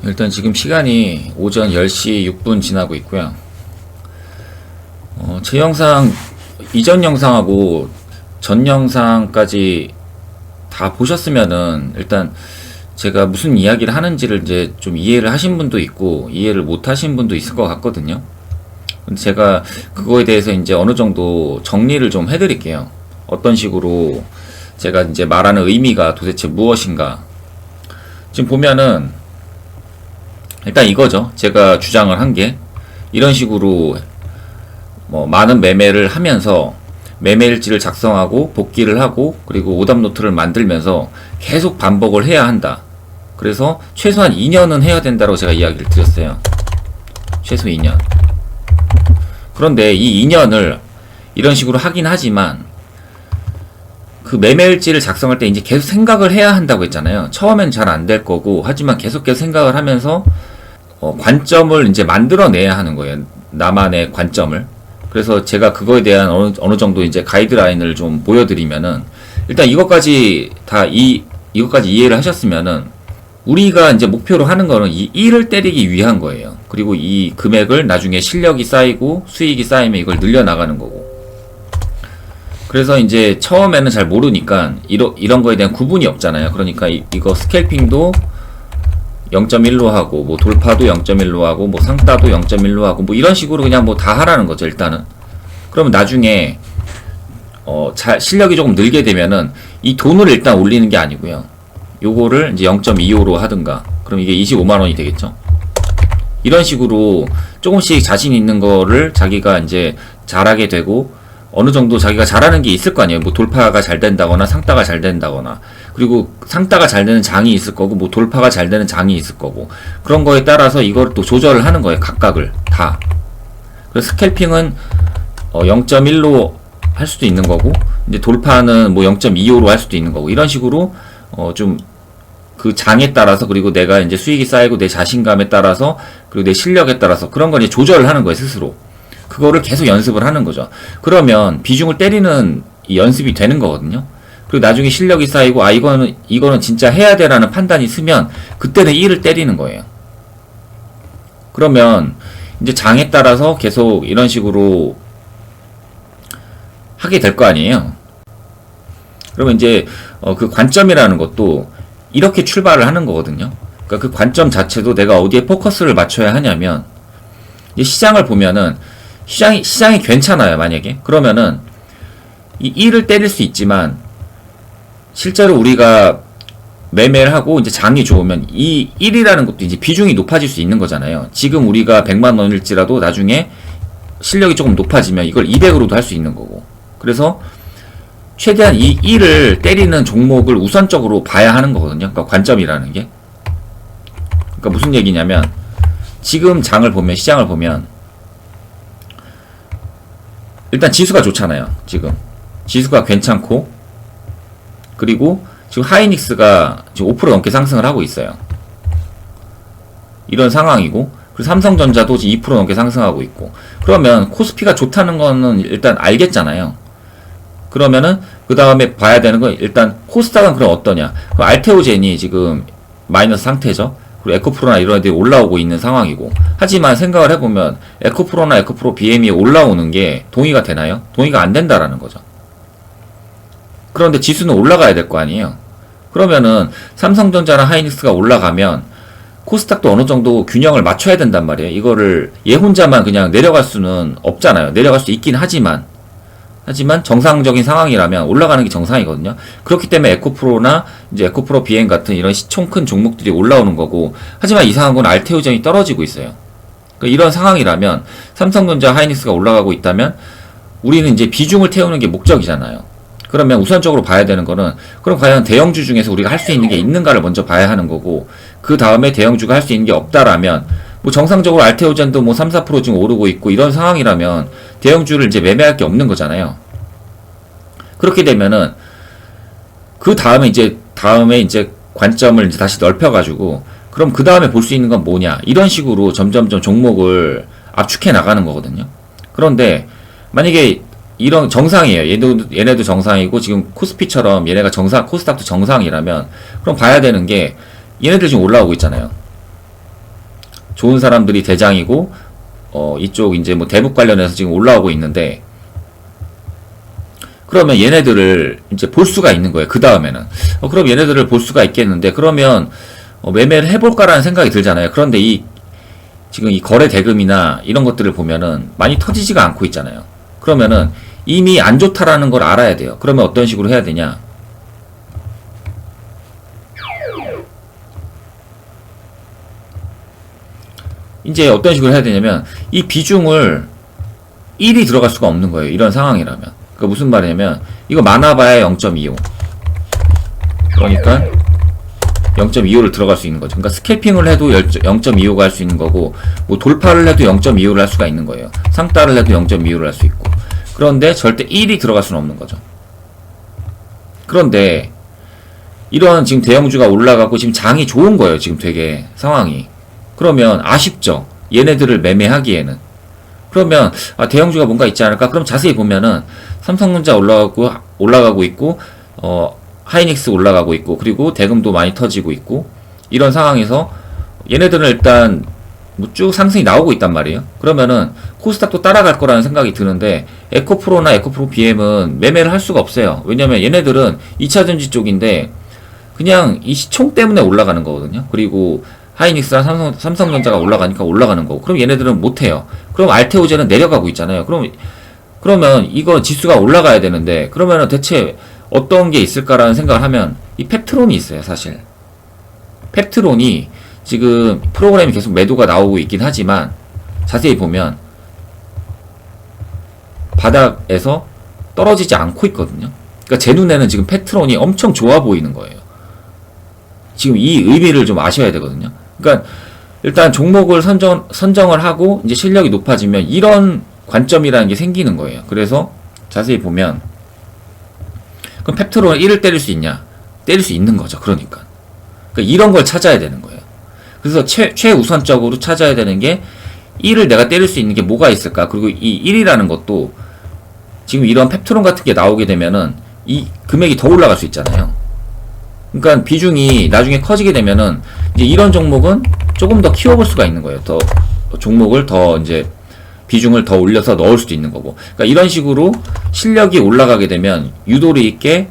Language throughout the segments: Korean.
일단 지금 시간이 오전 10시 6분 지나고 있고요. 제 영상, 이전 영상하고 전 영상까지 다 보셨으면은 일단 제가 무슨 이야기를 하는지를 이제 좀 이해를 하신 분도 있고 이해를 못 하신 분도 있을 것 같거든요. 근데 제가 그거에 대해서 이제 어느 정도 정리를 좀 해드릴게요. 어떤 식으로 제가 이제 말하는 의미가 도대체 무엇인가. 지금 보면은 일단 이거죠. 제가 주장을 한 게 이런 식으로 뭐 많은 매매를 하면서 매매일지를 작성하고 복기를 하고 그리고 오답 노트를 만들면서 계속 반복을 해야 한다. 그래서 최소한 2년은 해야 된다고 제가 이야기를 드렸어요. 최소 2년. 그런데 이 2년을 이런 식으로 하긴 하지만 그 매매일지를 작성할 때 이제 계속 생각을 해야 한다고 했잖아요. 처음엔 잘 안 될 거고 하지만 계속 생각을 하면서 관점을 이제 만들어내야 하는 거예요. 나만의 관점을. 그래서 제가 그거에 대한 어느 정도 이제 가이드라인을 좀 보여드리면은 일단 이것까지 이것까지 이해를 하셨으면은 우리가 이제 목표로 하는 거는 이 1을 때리기 위한 거예요. 그리고 이 금액을 나중에 실력이 쌓이고 수익이 쌓이면 이걸 늘려나가는 거고. 그래서 이제 처음에는 잘 모르니까 이런 거에 대한 구분이 없잖아요. 그러니까 이거 스캘핑도 0.1로 하고 뭐 돌파도 0.1로 하고 뭐 상따도 0.1로 하고 뭐 이런 식으로 그냥 뭐 다 하라는 거죠. 일단은 그러면 나중에 실력이 조금 늘게 되면은 이 돈을 일단 올리는 게 아니고요. 요거를 이제 0.25로 하든가 그럼 이게 25만원이 되겠죠. 이런 식으로 조금씩 자신 있는 거를 자기가 이제 잘하게 되고 어느 정도 자기가 잘하는 게 있을 거 아니에요. 뭐 돌파가 잘 된다거나 상따가 잘 된다거나 그리고 상따가 잘 되는 장이 있을 거고 뭐 돌파가 잘 되는 장이 있을 거고 그런 거에 따라서 이걸 또 조절을 하는 거예요. 각각을 다. 그래서 스캘핑은 0.1로 할 수도 있는 거고 이제 돌파는 뭐 0.25로 할 수도 있는 거고 이런 식으로 좀 그 장에 따라서 그리고 내가 이제 수익이 쌓이고 내 자신감에 따라서 그리고 내 실력에 따라서 그런 걸 이제 조절을 하는 거예요. 스스로. 그거를 계속 연습을 하는 거죠. 그러면 비중을 때리는 이 연습이 되는 거거든요. 그리고 나중에 실력이 쌓이고 이거는 진짜 해야 돼라는 판단이 쓰면 그때는 1을 때리는 거예요. 그러면 이제 장에 따라서 계속 이런 식으로 하게 될 거 아니에요. 그러면 이제 그 관점이라는 것도 이렇게 출발을 하는 거거든요. 그러니까 그 관점 자체도 내가 어디에 포커스를 맞춰야 하냐면 이제 시장을 보면은 시장이 괜찮아요. 만약에 그러면은 이 1을 때릴 수 있지만 실제로 우리가 매매를 하고 이제 장이 좋으면 이 1이라는 것도 이제 비중이 높아질 수 있는 거잖아요. 지금 우리가 100만 원일지라도 나중에 실력이 조금 높아지면 이걸 200으로도 할 수 있는 거고. 그래서 최대한 이 1을 때리는 종목을 우선적으로 봐야 하는 거거든요. 그러니까 관점이라는 게. 그러니까 무슨 얘기냐면 지금 장을 보면 시장을 보면 일단 지수가 좋잖아요. 지금 지수가 괜찮고 그리고 지금 하이닉스가 지금 5% 넘게 상승을 하고 있어요. 이런 상황이고 그리고 삼성전자도 지금 2% 넘게 상승하고 있고 그러면 코스피가 좋다는 거는 일단 알겠잖아요. 그러면은 그 다음에 봐야 되는 건 일단 코스닥은 그럼 어떠냐. 그럼 알테오젠이 지금 마이너스 상태죠. 그리고 에코프로나 이런 애들이 올라오고 있는 상황이고 하지만 생각을 해보면 에코프로나 에코프로 BM이 올라오는 게 동의가 되나요? 동의가 안 된다라는 거죠. 그런데 지수는 올라가야 될 거 아니에요. 그러면은 삼성전자나 하이닉스가 올라가면 코스닥도 어느 정도 균형을 맞춰야 된단 말이에요. 이거를 얘 혼자만 그냥 내려갈 수는 없잖아요. 내려갈 수 있긴 하지만 정상적인 상황이라면 올라가는 게 정상이거든요. 그렇기 때문에 에코프로나 이제 에코프로 BM 같은 이런 시총 큰 종목들이 올라오는 거고 하지만 이상한 건 알테오젠이 떨어지고 있어요. 그러니까 이런 상황이라면 삼성전자 하이닉스가 올라가고 있다면 우리는 이제 비중을 태우는 게 목적이잖아요. 그러면 우선적으로 봐야 되는 거는 그럼 과연 대형주 중에서 우리가 할 수 있는 게 있는가를 먼저 봐야 하는 거고 그 다음에 대형주가 할 수 있는 게 없다라면 뭐 정상적으로 알테오젠도 뭐 3, 4% 지금 오르고 있고 이런 상황이라면 대형주를 이제 매매할 게 없는 거잖아요. 그렇게 되면은 그 다음에 이제 관점을 이제 다시 넓혀가지고 그럼 그 다음에 볼 수 있는 건 뭐냐 이런 식으로 점점점 종목을 압축해 나가는 거거든요. 그런데 만약에 이런 정상이에요. 얘네도 정상이고 지금 코스피처럼 얘네가 코스닥도 정상이라면 그럼 봐야 되는 게 얘네들 지금 올라오고 있잖아요. 좋은 사람들이 대장이고 이쪽 이제 뭐 대북 관련해서 지금 올라오고 있는데, 그러면 얘네들을 이제 볼 수가 있는 거예요. 그 다음에는 그럼 얘네들을 볼 수가 있겠는데, 그러면 매매를 해볼까라는 생각이 들잖아요. 그런데 지금 이 거래 대금이나 이런 것들을 보면은 많이 터지지가 않고 있잖아요. 그러면은 이미 안 좋다라는 걸 알아야 돼요. 그러면 어떤 식으로 해야 되냐? 이제 어떤 식으로 해야 되냐면, 이 비중을 1이 들어갈 수가 없는 거예요. 이런 상황이라면. 그 무슨 말이냐면, 이거 많아봐야 0.25. 그러니까 0.25를 들어갈 수 있는 거죠. 그러니까 스캘핑을 해도 0.25가 할 수 있는 거고, 뭐 돌파를 해도 0.25를 할 수가 있는 거예요. 상따를 해도 0.25를 할 수 있고. 그런데 절대 1이 들어갈 수는 없는 거죠. 그런데 이런 지금 대형주가 올라가고 지금 장이 좋은 거예요. 지금 되게 상황이. 그러면 아쉽죠. 얘네들을 매매하기에는. 그러면 대형주가 뭔가 있지 않을까? 그럼 자세히 보면은 삼성전자 올라가고 있고, 하이닉스 올라가고 있고, 그리고 대금도 많이 터지고 있고, 이런 상황에서 얘네들은 일단 뭐 쭉 상승이 나오고 있단 말이에요. 그러면은 코스닥도 따라갈 거라는 생각이 드는데, 에코프로나 에코프로 BM은 매매를 할 수가 없어요. 왜냐면 얘네들은 2차전지 쪽인데 그냥 이 시총 때문에 올라가는 거거든요. 그리고 하이닉스랑 삼성전자가 올라가니까 올라가는 거고, 그럼 얘네들은 못해요. 그럼 알테오제는 내려가고 있잖아요. 그러면 이거 지수가 올라가야 되는데, 그러면은 대체 어떤 게 있을까라는 생각을 하면 이 펩트론이 있어요. 사실 펩트론이 지금 프로그램이 계속 매도가 나오고 있긴 하지만, 자세히 보면 바닥에서 떨어지지 않고 있거든요. 그러니까 제 눈에는 지금 펩트론이 엄청 좋아 보이는 거예요. 지금 이 의미를 좀 아셔야 되거든요. 그러니까 일단 종목을 선정을 하고 이제 실력이 높아지면 이런 관점이라는 게 생기는 거예요. 그래서 자세히 보면, 그럼 펩트론을 1을 때릴 수 있냐? 때릴 수 있는 거죠. 그러니까 이런 걸 찾아야 되는 거예요. 그래서 최우선적으로 찾아야 되는 게 1을 내가 때릴 수 있는 게 뭐가 있을까? 그리고 이 1이라는 것도 지금 이런 펩트론 같은 게 나오게 되면은 이 금액이 더 올라갈 수 있잖아요. 그러니까 비중이 나중에 커지게 되면은 이제 이런 종목은 조금 더 키워볼 수가 있는 거예요. 더 종목을 더 이제 비중을 더 올려서 넣을 수도 있는 거고. 그러니까 이런 식으로 실력이 올라가게 되면 유도리 있게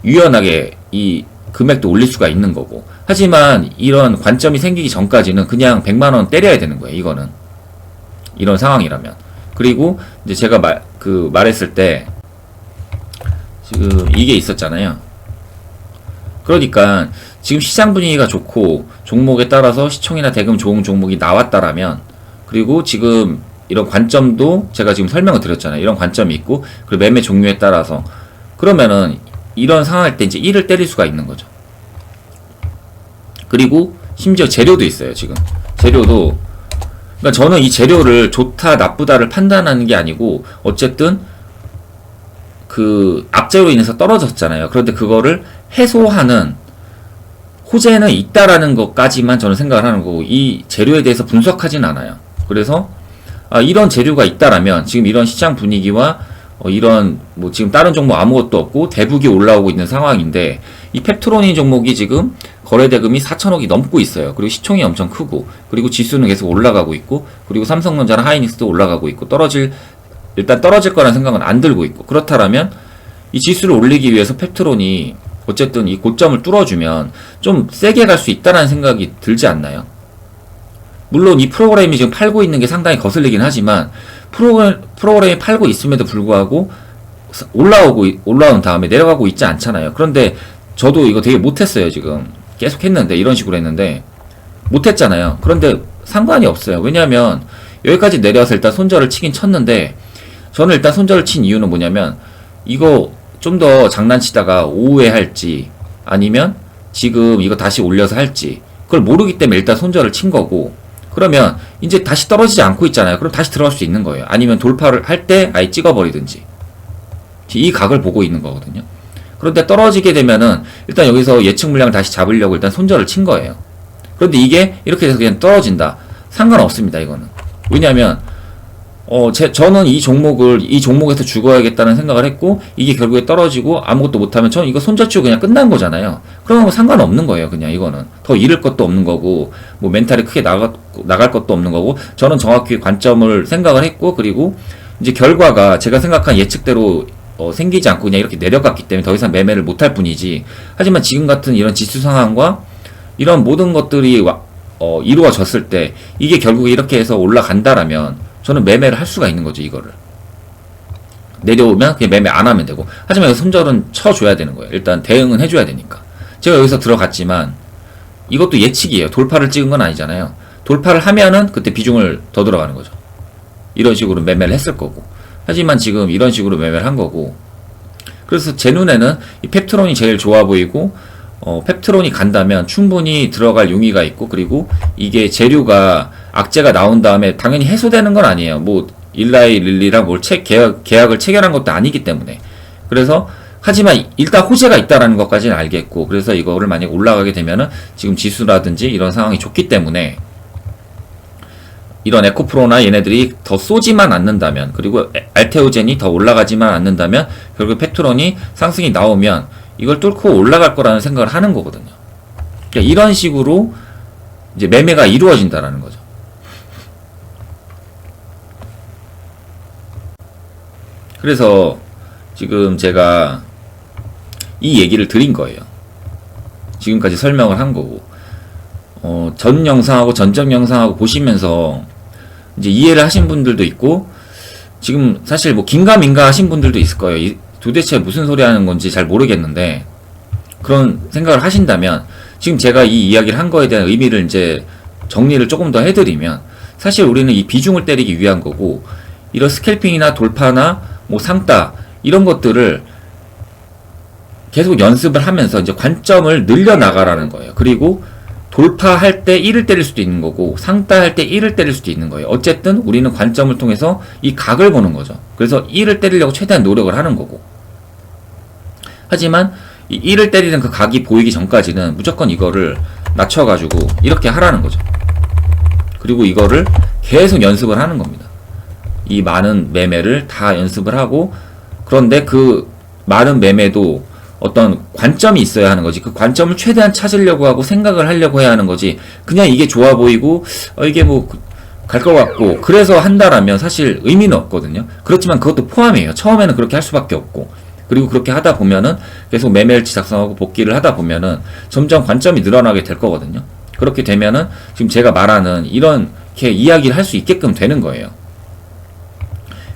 유연하게 이 금액도 올릴 수가 있는 거고. 하지만 이런 관점이 생기기 전까지는 그냥 100만원 때려야 되는 거예요. 이거는 이런 상황이라면. 그리고 이제 제가 말했을 때 지금 이게 있었잖아요. 그러니까 지금 시장 분위기가 좋고 종목에 따라서 시총이나 대금 좋은 종목이 나왔다라면, 그리고 지금 이런 관점도 제가 지금 설명을 드렸잖아요. 이런 관점이 있고, 그리고 매매 종류에 따라서, 그러면은 이런 상황일 때 이제 1을 때릴 수가 있는 거죠. 그리고 심지어 재료도 있어요. 지금 재료도, 그러니까 저는 이 재료를 좋다 나쁘다를 판단하는 게 아니고, 어쨌든 그 악재로 인해서 떨어졌잖아요. 그런데 그거를 해소하는 호재는 있다라는 것까지만 저는 생각을 하는 거고, 이 재료에 대해서 분석하진 않아요. 그래서 이런 재료가 있다라면 지금 이런 시장 분위기와 이런 뭐 지금 다른 종목 아무것도 없고 대북이 올라오고 있는 상황인데, 이 펩트론이 종목이 지금 거래대금이 4천억이 넘고 있어요. 그리고 시총이 엄청 크고, 그리고 지수는 계속 올라가고 있고, 그리고 삼성전자랑 하이닉스도 올라가고 있고, 일단 떨어질 거라는 생각은 안 들고 있고, 그렇다라면 이 지수를 올리기 위해서 펩트론이 어쨌든 이 고점을 뚫어주면 좀 세게 갈 수 있다는 생각이 들지 않나요? 물론 이 프로그램이 지금 팔고 있는 게 상당히 거슬리긴 하지만, 프로그램이 팔고 있음에도 불구하고 올라온 다음에 내려가고 있지 않잖아요. 그런데 저도 이거 되게 못했어요. 지금 계속 했는데, 이런 식으로 했는데 못했잖아요. 그런데 상관이 없어요. 왜냐하면 여기까지 내려와서 일단 손절을 치긴 쳤는데, 저는 일단 손절을 친 이유는 뭐냐면, 이거 좀 더 장난치다가 오후에 할지 아니면 지금 이거 다시 올려서 할지 그걸 모르기 때문에 일단 손절을 친 거고, 그러면 이제 다시 떨어지지 않고 있잖아요. 그럼 다시 들어갈 수 있는 거예요. 아니면 돌파를 할 때 아예 찍어버리든지, 이 각을 보고 있는 거거든요. 그런데 떨어지게 되면은 일단 여기서 예측 물량을 다시 잡으려고 일단 손절을 친 거예요. 그런데 이게 이렇게 돼서 그냥 떨어진다, 상관없습니다. 이거는 왜냐하면 저는 이 종목에서 죽어야겠다는 생각을 했고, 이게 결국에 떨어지고 아무것도 못하면 저는 이거 손절치고 그냥 끝난 거잖아요. 그러면 뭐 상관없는 거예요, 그냥 이거는. 더 잃을 것도 없는 거고, 뭐 멘탈이 크게 나갈 것도 없는 거고, 저는 정확히 관점을 생각을 했고, 그리고 이제 결과가 제가 생각한 예측대로 생기지 않고 그냥 이렇게 내려갔기 때문에 더 이상 매매를 못할 뿐이지. 하지만 지금 같은 이런 지수 상황과 이런 모든 것들이 이루어졌을 때, 이게 결국에 이렇게 해서 올라간다라면, 저는 매매를 할 수가 있는 거죠, 이거를. 내려오면 그냥 매매 안 하면 되고. 하지만 여기 손절은 쳐줘야 되는 거예요. 일단 대응은 해줘야 되니까. 제가 여기서 들어갔지만, 이것도 예측이에요. 돌파를 찍은 건 아니잖아요. 돌파를 하면은 그때 비중을 더 들어가는 거죠. 이런 식으로 매매를 했을 거고. 하지만 지금 이런 식으로 매매를 한 거고. 그래서 제 눈에는 이 펩트론이 제일 좋아 보이고, 펩트론이 간다면 충분히 들어갈 용의가 있고, 그리고 이게 재료가 악재가 나온 다음에 당연히 해소되는 건 아니에요. 뭐 일라이 릴리랑 뭘 계약을 체결한 것도 아니기 때문에. 그래서 하지만 일단 호재가 있다라는 것까지는 알겠고, 그래서 이거를 만약 올라가게 되면은 지금 지수라든지 이런 상황이 좋기 때문에 이런 에코프로나 얘네들이 더 쏘지만 않는다면, 그리고 알테오젠이 더 올라가지만 않는다면 결국 펩트론이 상승이 나오면 이걸 뚫고 올라갈 거라는 생각을 하는 거거든요. 그러니까 이런 식으로 이제 매매가 이루어진다라는 거죠. 그래서 지금 제가 이 얘기를 드린 거예요. 지금까지 설명을 한 거고, 전 영상하고 전적 영상하고 보시면서 이제 이해를 하신 분들도 있고, 지금 사실 뭐 긴가민가 하신 분들도 있을 거예요. 도대체 무슨 소리 하는 건지 잘 모르겠는데, 그런 생각을 하신다면, 지금 제가 이 이야기를 한 거에 대한 의미를 이제 정리를 조금 더 해드리면, 사실 우리는 이 비중을 때리기 위한 거고, 이런 스캘핑이나 돌파나 뭐 상따 이런 것들을 계속 연습을 하면서 이제 관점을 늘려나가라는 거예요. 그리고 돌파할 때 1을 때릴 수도 있는 거고, 상따할 때 1을 때릴 수도 있는 거예요. 어쨌든 우리는 관점을 통해서 이 각을 보는 거죠. 그래서 1을 때리려고 최대한 노력을 하는 거고, 하지만 이 1을 때리는 그 각이 보이기 전까지는 무조건 이거를 낮춰가지고 이렇게 하라는 거죠. 그리고 이거를 계속 연습을 하는 겁니다. 이 많은 매매를 다 연습을 하고, 그런데 그 많은 매매도 어떤 관점이 있어야 하는 거지. 그 관점을 최대한 찾으려고 하고 생각을 하려고 해야 하는 거지. 그냥 이게 좋아 보이고 이게 뭐 갈 것 같고 그래서 한다라면 사실 의미는 없거든요. 그렇지만 그것도 포함이에요. 처음에는 그렇게 할 수밖에 없고, 그리고 그렇게 하다 보면은 계속 매매일치 작성하고 복귀를 하다 보면은 점점 관점이 늘어나게 될 거거든요. 그렇게 되면은 지금 제가 말하는 이렇게 이야기를 할 수 있게끔 되는 거예요.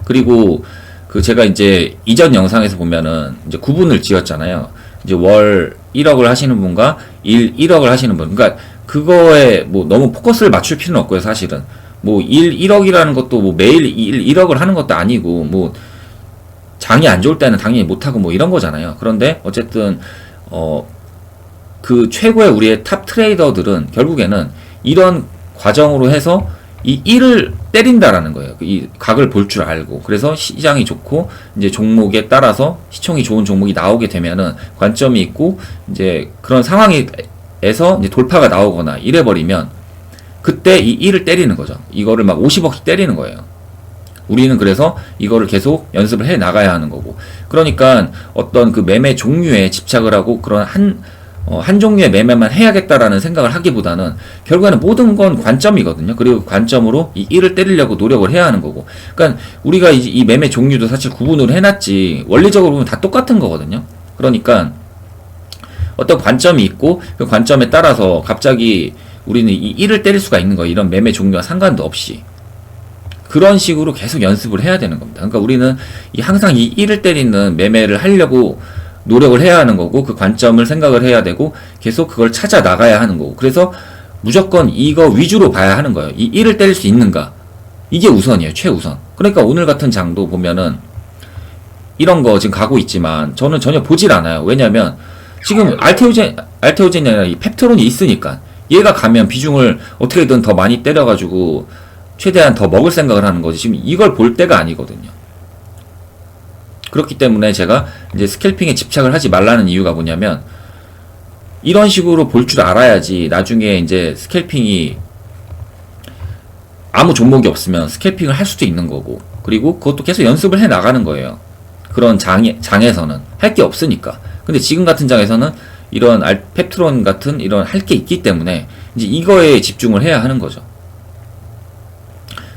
그리고 그 제가 이제 이전 영상에서 보면은 이제 구분을 지었잖아요. 이제 월 1억을 하시는 분과 1억을 하시는 분. 그러니까 그거에 뭐 너무 포커스를 맞출 필요는 없고요, 사실은. 뭐 1억이라는 것도 뭐 매일 1억을 하는 것도 아니고, 뭐 장이 안 좋을 때는 당연히 못 하고 뭐 이런 거잖아요. 그런데 어쨌든 그 최고의 우리의 탑 트레이더들은 결국에는 이런 과정으로 해서 이 1을 때린다라는 거예요. 이 각을 볼 줄 알고. 그래서 시장이 좋고, 이제 종목에 따라서 시총이 좋은 종목이 나오게 되면은 관점이 있고, 이제 그런 상황에서 이제 돌파가 나오거나 이래버리면, 그때 이 1을 때리는 거죠. 이거를 막 50억씩 때리는 거예요. 우리는 그래서 이거를 계속 연습을 해 나가야 하는 거고. 그러니까 어떤 그 매매 종류에 집착을 하고 그런 한 종류의 매매만 해야겠다라는 생각을 하기보다는 결국에는 모든 건 관점이거든요. 그리고 관점으로 이 1을 때리려고 노력을 해야 하는 거고. 그러니까 우리가 이 매매 종류도 사실 구분을 해놨지, 원리적으로 보면 다 똑같은 거거든요. 그러니까 어떤 관점이 있고 그 관점에 따라서 갑자기 우리는 이 1을 때릴 수가 있는 거예요. 이런 매매 종류와 상관도 없이. 그런 식으로 계속 연습을 해야 되는 겁니다. 그러니까 우리는 항상 이 1을 때리는 매매를 하려고 노력을 해야 하는 거고, 그 관점을 생각을 해야 되고, 계속 그걸 찾아 나가야 하는 거고, 그래서 무조건 이거 위주로 봐야 하는 거예요. 이 1을 때릴 수 있는가? 이게 우선이에요, 최우선. 그러니까 오늘 같은 장도 보면은 이런 거 지금 가고 있지만 저는 전혀 보질 않아요. 왜냐면 지금 알테오젠이 아니라 이 펩트론이 있으니까, 얘가 가면 비중을 어떻게든 더 많이 때려가지고 최대한 더 먹을 생각을 하는 거지, 지금 이걸 볼 때가 아니거든요. 그렇기 때문에 제가 이제 스캘핑에 집착을 하지 말라는 이유가 뭐냐면, 이런 식으로 볼 줄 알아야지 나중에 이제 스캘핑이 아무 종목이 없으면 스캘핑을 할 수도 있는 거고, 그리고 그것도 계속 연습을 해 나가는 거예요. 그런 장에서는 할 게 없으니까. 근데 지금 같은 장에서는 이런 펩트론 같은 이런 할 게 있기 때문에 이제 이거에 집중을 해야 하는 거죠.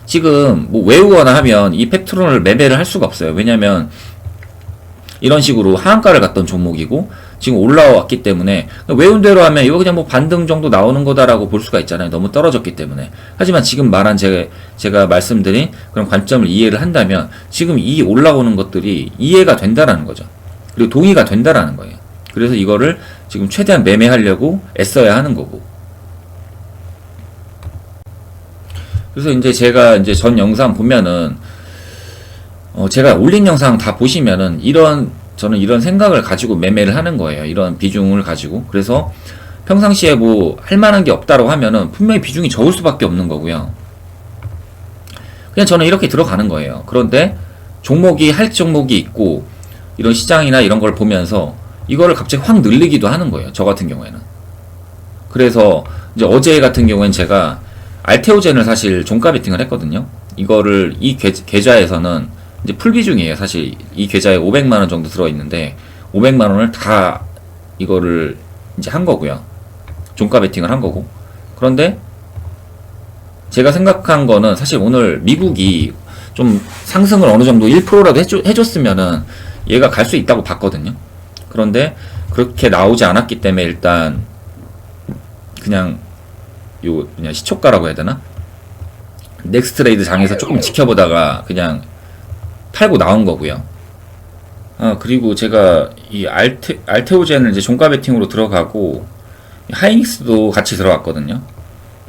지금 뭐 외우거나 하면 이 펩트론을 매매를 할 수가 없어요. 왜냐면 이런 식으로 하한가를 갔던 종목이고 지금 올라왔기 때문에 외운 대로 하면 이거 그냥 뭐 반등 정도 나오는 거다라고 볼 수가 있잖아요. 너무 떨어졌기 때문에. 하지만 지금 말한 제가 말씀드린 그런 관점을 이해를 한다면 지금 이 올라오는 것들이 이해가 된다라는 거죠. 그리고 동의가 된다라는 거예요. 그래서 이거를 지금 최대한 매매하려고 애써야 하는 거고. 그래서 이제 제가 이제 전 영상 보면은 제가 올린 영상 다 보시면은 저는 이런 생각을 가지고 매매를 하는 거예요. 이런 비중을 가지고. 그래서 평상시에 뭐 할 만한 게 없다고 하면은 분명히 비중이 적을 수밖에 없는 거고요. 그냥 저는 이렇게 들어가는 거예요. 그런데 할 종목이 있고 이런 시장이나 이런 걸 보면서 이거를 갑자기 확 늘리기도 하는 거예요. 저 같은 경우에는. 그래서 이제 어제 같은 경우에는 제가 알테오젠을 사실 종가 베팅을 했거든요. 이거를 이 계좌에서는 이제 풀 비중이에요. 사실 이 계좌에 500만원 정도 들어있는데 500만원을 다 이거를 이제 한 거고요. 종가 베팅을 한 거고. 그런데 제가 생각한 거는 사실 오늘 미국이 좀 상승을 어느 정도 1%라도 해줬으면은 얘가 갈 수 있다고 봤거든요. 그런데 그렇게 나오지 않았기 때문에 일단 그냥 시초가라고 해야 되나? 넥스트레이드 장에서 조금 지켜보다가 그냥 팔고 나온 거고요. 그리고 제가 이 알테오젠을 이제 종가 베팅으로 들어가고 하이닉스도 같이 들어갔거든요.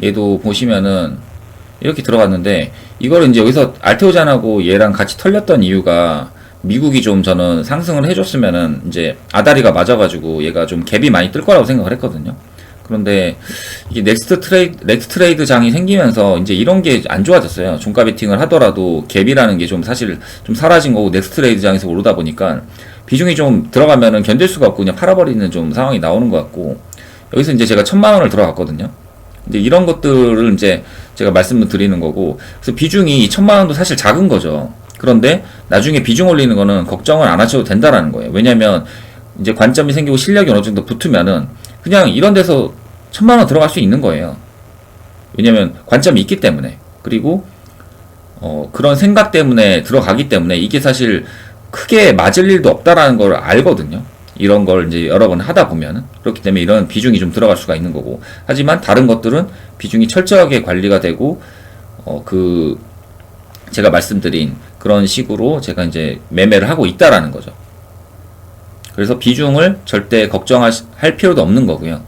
얘도 보시면은 이렇게 들어갔는데 이거를 이제 여기서 알테오젠하고 얘랑 같이 털렸던 이유가 미국이 좀 저는 상승을 해줬으면은 이제 아다리가 맞아가지고 얘가 좀 갭이 많이 뜰 거라고 생각을 했거든요. 그런데 이게 넥스트레이드 장이 생기면서 이제 이런 게 안 좋아졌어요. 종가 베팅을 하더라도 갭이라는 게 좀 사실 좀 사라진 거고 넥스트레이드 장에서 오르다 보니까 비중이 좀 들어가면은 견딜 수가 없고 그냥 팔아버리는 좀 상황이 나오는 것 같고 여기서 이제 제가 1000만원을 들어갔거든요. 이제 이런 것들을 이제 제가 말씀을 드리는 거고 그래서 비중이 1000만원도 사실 작은 거죠. 그런데 나중에 비중 올리는 거는 걱정을 안 하셔도 된다라는 거예요. 왜냐면 이제 관점이 생기고 실력이 어느 정도 붙으면은 그냥 이런 데서 1000만원 들어갈 수 있는 거예요. 왜냐면 관점이 있기 때문에. 그리고 그런 생각 때문에 들어가기 때문에 이게 사실 크게 맞을 일도 없다라는 걸 알거든요. 이런 걸 이제 여러 번 하다 보면은. 그렇기 때문에 이런 비중이 좀 들어갈 수가 있는 거고. 하지만 다른 것들은 비중이 철저하게 관리가 되고 제가 말씀드린 그런 식으로 제가 이제 매매를 하고 있다라는 거죠. 그래서 비중을 절대 걱정할 필요도 없는 거고요.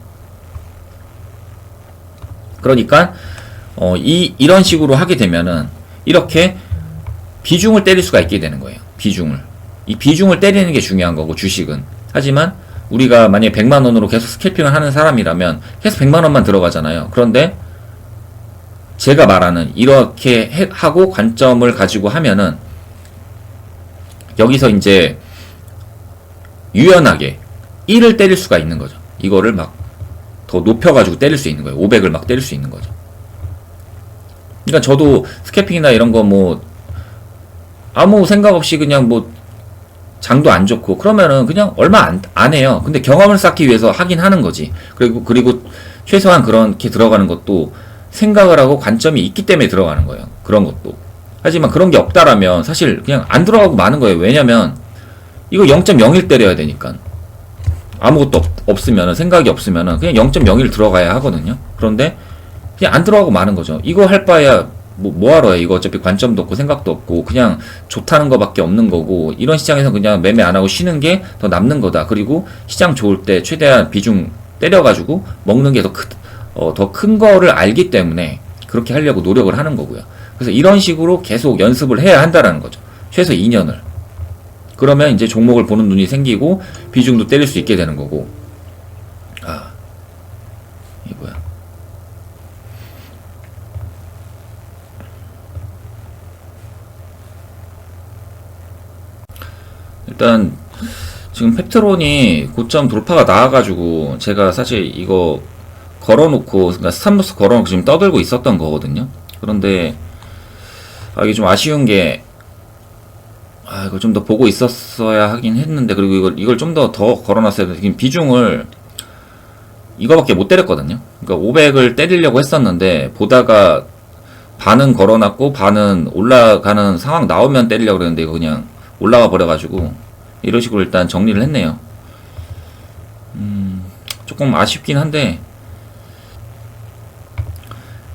그러니까 이런 식으로 하게 되면은 이렇게 비중을 때릴 수가 있게 되는 거예요. 이 비중을 때리는 게 중요한 거고 주식은. 하지만 우리가 만약에 100만원으로 계속 스캘핑을 하는 사람이라면 계속 100만원만 들어가잖아요. 그런데 제가 말하는 이렇게 하고 관점을 가지고 하면은 여기서 이제 유연하게 1을 때릴 수가 있는 거죠. 이거를 막 더 높여가지고 때릴 수 있는 거예요. 500을 막 때릴 수 있는 거죠. 그러니까 저도 스캐핑이나 이런 거 뭐 아무 생각 없이 그냥 뭐 장도 안 좋고 그러면은 그냥 얼마 안 해요. 근데 경험을 쌓기 위해서 하긴 하는 거지. 그리고 최소한 그렇게 들어가는 것도 생각을 하고 관점이 있기 때문에 들어가는 거예요. 그런 것도. 하지만 그런 게 없다라면 사실 그냥 안 들어가고 마는 거예요. 왜냐면 이거 0.01 때려야 되니까. 아무것도 없으면은 생각이 없으면은 그냥 0.01 들어가야 하거든요. 그런데 그냥 안 들어가고 마는 거죠. 이거 할 바에야 뭐하러 해. 이거 어차피 관점도 없고 생각도 없고 그냥 좋다는 거밖에 없는 거고 이런 시장에서 그냥 매매 안 하고 쉬는 게 더 남는 거다. 그리고 시장 좋을 때 최대한 비중 때려가지고 먹는 게 더 큰 거를 알기 때문에 그렇게 하려고 노력을 하는 거고요. 그래서 이런 식으로 계속 연습을 해야 한다라는 거죠. 최소 2년을. 그러면 이제 종목을 보는 눈이 생기고 비중도 때릴 수 있게 되는 거고. 이게 뭐야? 일단 지금 펩트론이 고점 돌파가 나와가지고 제가 사실 이거 걸어놓고 그러니까 스탑로스 걸어놓고 지금 떠들고 있었던 거거든요. 그런데 이게 좀 아쉬운 게, 이거 좀 더 보고 있었어야 하긴 했는데, 그리고 이걸 좀 더 걸어놨어야 돼. 지금 비중을 이거밖에 못 때렸거든요. 그러니까 500을 때리려고 했었는데, 보다가 반은 걸어놨고, 반은 올라가는 상황 나오면 때리려고 그랬는데, 이거 그냥 올라가 버려가지고, 이런 식으로 일단 정리를 했네요. 조금 아쉽긴 한데,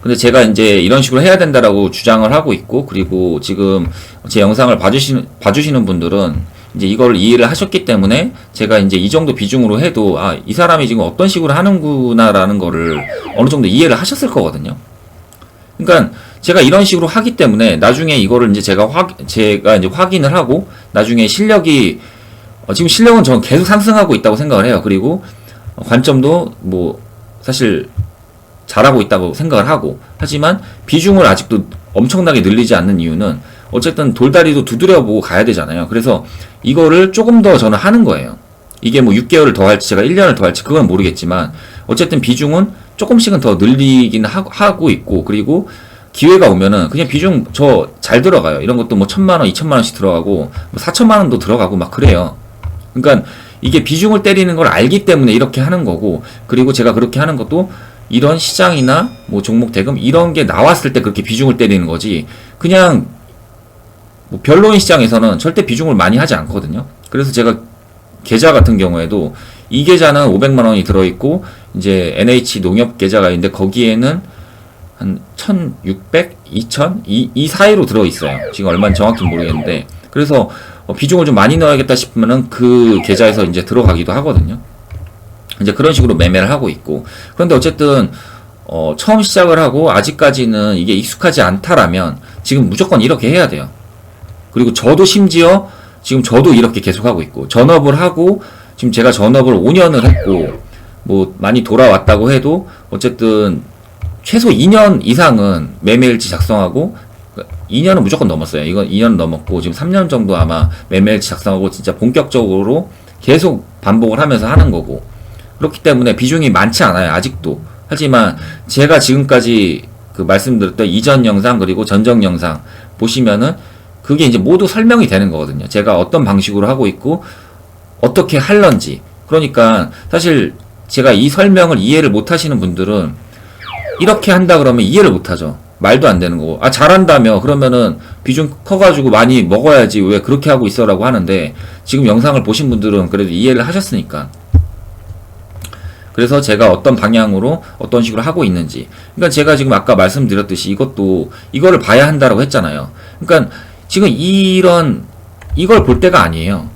근데 제가 이제 이런 식으로 해야 된다라고 주장을 하고 있고, 그리고 지금 제 영상을 봐주시는 분들은 이제 이걸 이해를 하셨기 때문에 제가 이제 이 정도 비중으로 해도, 이 사람이 지금 어떤 식으로 하는구나라는 거를 어느 정도 이해를 하셨을 거거든요. 그러니까 제가 이런 식으로 하기 때문에 나중에 이거를 이제 제가 이제 확인을 하고, 나중에 실력이, 지금 실력은 저는 계속 상승하고 있다고 생각을 해요. 그리고 관점도 뭐 사실 잘하고 있다고 생각을 하고, 하지만 비중을 아직도 엄청나게 늘리지 않는 이유는 어쨌든 돌다리도 두드려보고 가야 되잖아요. 그래서 이거를 조금 더 저는 하는 거예요. 이게 뭐 6개월을 더 할지 제가 1년을 더 할지 그건 모르겠지만, 어쨌든 비중은 조금씩은 더 늘리긴 하고 있고, 그리고 기회가 오면은 그냥 비중 저 잘 들어가요. 이런 것도 뭐 1,000만원, 2,000만원씩 들어가고 뭐 4,000만원도 들어가고 막 그래요. 그러니까 이게 비중을 때리는 걸 알기 때문에 이렇게 하는 거고, 그리고 제가 그렇게 하는 것도 이런 시장이나 뭐 종목 대금 이런 게 나왔을 때 그렇게 비중을 때리는 거지, 그냥 뭐 별로인 시장에서는 절대 비중을 많이 하지 않거든요. 그래서 제가 계좌 같은 경우에도 이 계좌는 500만 원이 들어있고, 이제 NH 농협 계좌가 있는데 거기에는 한 1,600, 2,000 이 사이로 들어있어요. 지금 얼마인지 정확히 모르겠는데, 그래서 비중을 좀 많이 넣어야겠다 싶으면은 그 계좌에서 이제 들어가기도 하거든요. 이제 그런 식으로 매매를 하고 있고, 그런데 어쨌든 처음 시작을 하고 아직까지는 이게 익숙하지 않다라면 지금 무조건 이렇게 해야 돼요. 그리고 저도 심지어 지금 저도 이렇게 계속 하고 있고, 전업을 하고 지금 제가 전업을 5년을 했고 뭐 많이 돌아왔다고 해도 어쨌든 최소 2년 이상은 매매일지 작성하고, 2년은 무조건 넘었어요. 이건 2년 넘었고, 지금 3년 정도 아마 매매일지 작성하고 진짜 본격적으로 계속 반복을 하면서 하는 거고, 그렇기 때문에 비중이 많지 않아요, 아직도. 하지만 제가 지금까지 그 말씀드렸던 이전 영상 그리고 전적 영상 보시면은 그게 이제 모두 설명이 되는 거거든요. 제가 어떤 방식으로 하고 있고 어떻게 할런지. 그러니까 사실 제가 이 설명을 이해를 못 하시는 분들은 이렇게 한다 그러면 이해를 못 하죠. 말도 안 되는 거고. 잘한다며 그러면은 비중 커가지고 많이 먹어야지 왜 그렇게 하고 있어라고 하는데, 지금 영상을 보신 분들은 그래도 이해를 하셨으니까. 그래서 제가 어떤 방향으로 어떤 식으로 하고 있는지, 그러니까 제가 지금 아까 말씀드렸듯이 이거를 봐야 한다라고 했잖아요. 그러니까 지금 이걸 볼 때가 아니에요.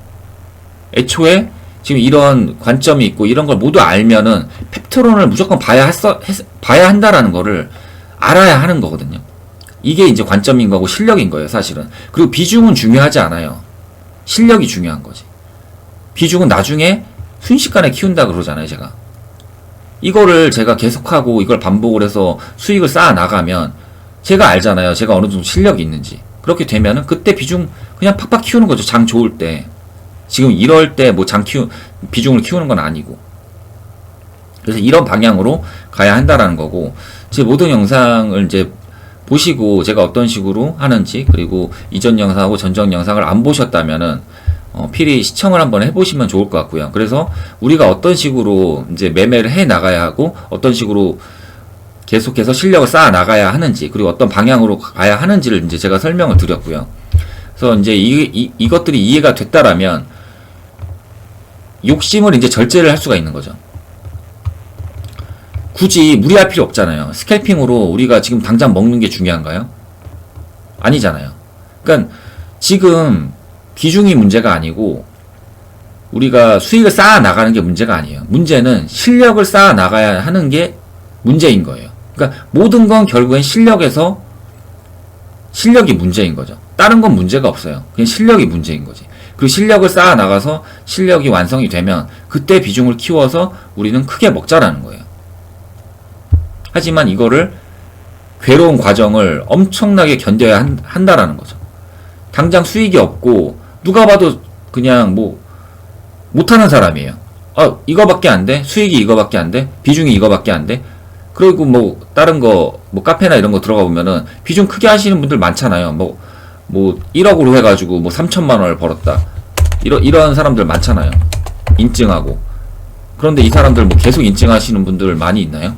애초에 지금 이런 관점이 있고 이런 걸 모두 알면은 펩트론을 무조건 봐야 한다라는 거를 알아야 하는 거거든요. 이게 이제 관점인 거고 실력인 거예요, 사실은. 그리고 비중은 중요하지 않아요. 실력이 중요한 거지. 비중은 나중에 순식간에 키운다 그러잖아요, 제가. 이거를 제가 계속하고 이걸 반복을 해서 수익을 쌓아 나가면 제가 알잖아요. 제가 어느 정도 실력이 있는지. 그렇게 되면은 그때 비중 그냥 팍팍 키우는 거죠. 장 좋을 때. 지금 이럴 때 뭐 비중을 키우는 건 아니고. 그래서 이런 방향으로 가야 한다라는 거고, 제 모든 영상을 이제 보시고 제가 어떤 식으로 하는지, 그리고 이전 영상하고 전전 영상을 안 보셨다면은 필히 시청을 한번 해보시면 좋을 것 같고요. 그래서 우리가 어떤 식으로 이제 매매를 해 나가야 하고, 어떤 식으로 계속해서 실력을 쌓아 나가야 하는지, 그리고 어떤 방향으로 가야 하는지를 이제 제가 설명을 드렸고요. 그래서 이제 이것들이 이해가 됐다라면 욕심을 이제 절제를 할 수가 있는 거죠. 굳이 무리할 필요 없잖아요. 스캘핑으로 우리가 지금 당장 먹는 게 중요한가요? 아니잖아요. 그러니까 지금 비중이 문제가 아니고 우리가 수익을 쌓아 나가는 게 문제가 아니에요. 문제는 실력을 쌓아 나가야 하는 게 문제인 거예요. 그러니까 모든 건 결국엔 실력이 문제인 거죠. 다른 건 문제가 없어요. 그냥 실력이 문제인 거지. 그리고 실력을 쌓아 나가서 실력이 완성이 되면 그때 비중을 키워서 우리는 크게 먹자라는 거예요. 하지만 이거를 괴로운 과정을 엄청나게 견뎌야 한다라는 거죠. 당장 수익이 없고 누가 봐도 그냥 뭐 못하는 사람이에요. 이거밖에 안 돼? 수익이 이거밖에 안 돼? 비중이 이거밖에 안 돼? 그리고 뭐 다른 거 뭐 카페나 이런 거 들어가 보면은 비중 크게 하시는 분들 많잖아요. 뭐 1억으로 해가지고 뭐 3천만 원을 벌었다. 이런 사람들 많잖아요. 인증하고. 그런데 이 사람들 뭐 계속 인증하시는 분들 많이 있나요?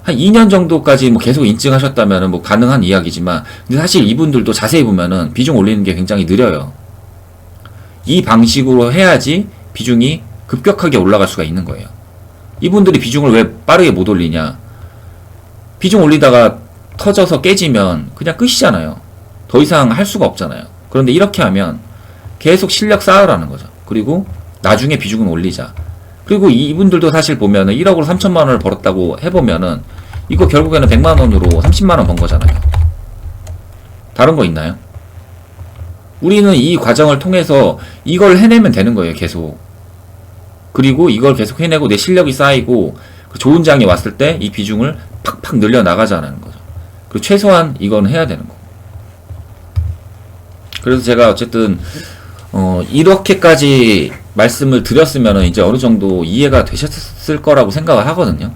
한 2년 정도까지 뭐 계속 인증하셨다면은 뭐 가능한 이야기지만, 근데 사실 이분들도 자세히 보면은 비중 올리는 게 굉장히 느려요. 이 방식으로 해야지 비중이 급격하게 올라갈 수가 있는 거예요. 이분들이 비중을 왜 빠르게 못 올리냐? 비중 올리다가 터져서 깨지면 그냥 끝이잖아요. 더 이상 할 수가 없잖아요. 그런데 이렇게 하면 계속 실력 쌓으라는 거죠. 그리고 나중에 비중은 올리자. 그리고 이분들도 사실 보면은 1억으로 3천만 원을 벌었다고 해보면은 이거 결국에는 100만 원으로 30만 원 번 거잖아요. 다른 거 있나요? 우리는 이 과정을 통해서 이걸 해내면 되는 거예요, 계속. 그리고 이걸 계속 해내고 내 실력이 쌓이고 좋은 장이 왔을 때 이 비중을 팍팍 늘려 나가자는 거죠. 그리고 최소한 이건 해야 되는 거. 그래서 제가 어쨌든 이렇게까지 말씀을 드렸으면은 이제 어느 정도 이해가 되셨을 거라고 생각을 하거든요.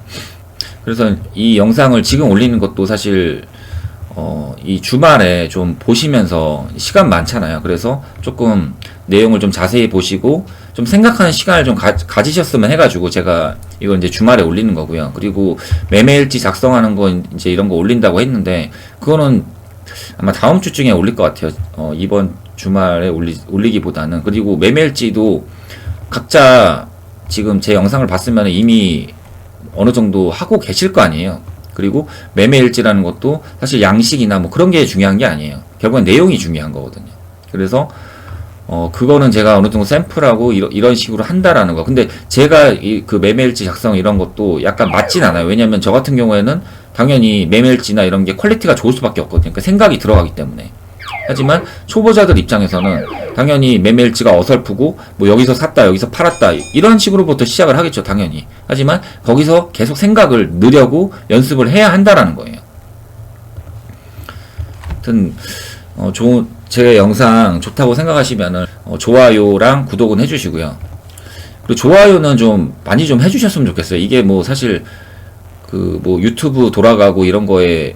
그래서 이 영상을 지금 올리는 것도 사실 이 주말에 좀 보시면서 시간 많잖아요. 그래서 조금 내용을 좀 자세히 보시고 좀 생각하는 시간을 좀 가지셨으면 해가지고 제가 이걸 이제 주말에 올리는 거고요. 그리고 매매일지 작성하는 거 이제 이런 거 올린다고 했는데 그거는 아마 다음 주중에 올릴 것 같아요. 이번 주말에 올리기보다는. 그리고 매매일지도 각자 지금 제 영상을 봤으면 이미 어느 정도 하고 계실 거 아니에요. 그리고 매매일지라는 것도 사실 양식이나 뭐 그런 게 중요한 게 아니에요. 결국은 내용이 중요한 거거든요. 그래서 그거는 제가 어느 정도 샘플하고 이런 식으로 한다라는 거. 근데 제가 그 매매일지 작성 이런 것도 약간 맞진 않아요. 왜냐면 저 같은 경우에는 당연히 매매일지나 이런 게 퀄리티가 좋을 수밖에 없거든요. 그러니까 생각이 들어가기 때문에. 하지만 초보자들 입장에서는 당연히 매매일지가 어설프고 뭐 여기서 샀다 여기서 팔았다 이런 식으로부터 시작을 하겠죠, 당연히. 하지만 거기서 계속 생각을 느려고 연습을 해야 한다라는 거예요. 하여튼 제 영상 좋다고 생각하시면은 좋아요랑 구독은 해주시고요. 그리고 좋아요는 좀 많이 좀 해주셨으면 좋겠어요. 이게 뭐 사실 그 뭐 유튜브 돌아가고 이런 거에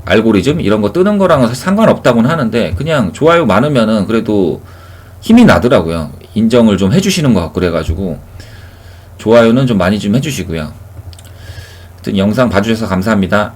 알고리즘 이런 거 뜨는 거랑은 상관없다고는 하는데 그냥 좋아요 많으면은 그래도 힘이 나더라고요. 인정을 좀 해주시는 것 같고 그래가지고 좋아요는 좀 많이 좀 해주시고요. 하여튼 영상 봐주셔서 감사합니다.